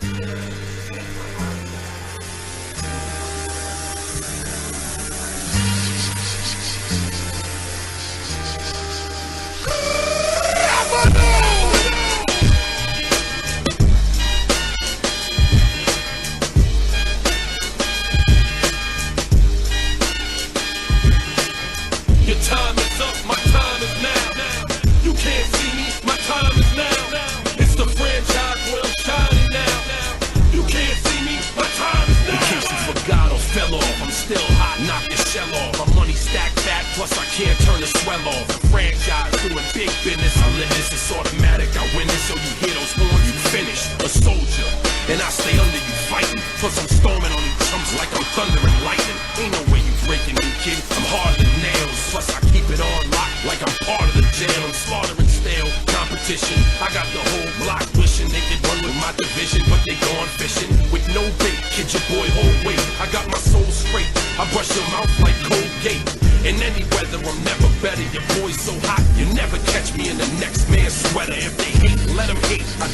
Your time is up, my time is now. You can't see me, my time is now. It's the franchise where I'm shining now. You can't see me, my time is now. In case you forgot or fell off, I'm still hot, knock your shell off. My money stacked fat, plus I can't turn the swell off. The franchise doing big business, I live this, it's automatic. I win this, so you hear those horns, you finished. A soldier, and I stay under you fighting. Plus I'm storming on these chumps like I'm thunder and lightning. Ain't no way you breaking me, kid, I'm harder than nails. Plus I keep it on lock like I'm part of the jail. I'm slaughtering stale competition. I got the whole block wishing they could run with my division, but they gone fishing with no bait. Kid, your boy hold weight. I got my soul straight. I brush your mouth like Colgate. In any weather, I'm never better. Your boy's so hot, you never catch me in the next man's sweater. If they hate, let them hate. I